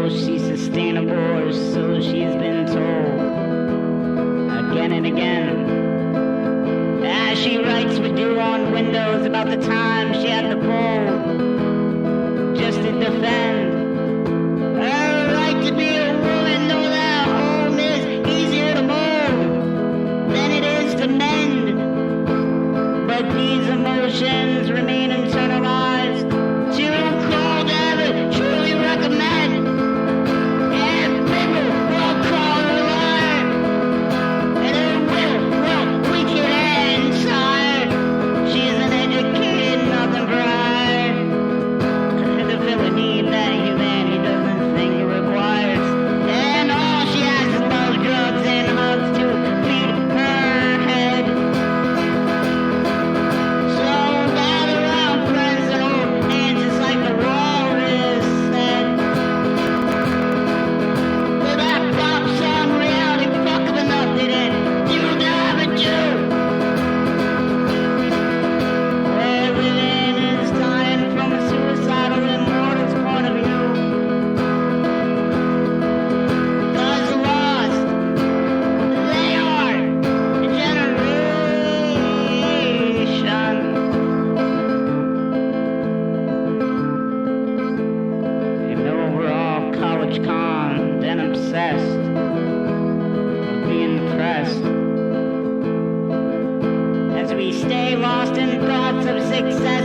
know she's sustainable, or so she's been told again and again. As she writes with dew on windows about the time she had the pull just to defend her right to be a woman, know that home is easier to mold than it is to mend. But these emotions remain internalized, too cold to ever truly recommend. And people will call her a liar, and her will weaken and tired. She's an educated nothing for her. The villainy that humanity doesn't think it requires. And all she has is love, drugs, and hugs to feed her head. So gather round, friends, and hold hands just like the walrus said. For that pop song reality fuck of enough did it. You never do. Where living is dying from a suicidal immortal's point of view. 'Cause lost, they are a generation. And we're all college conned and obsessed with being depressed. As we stay lost in thoughts of success.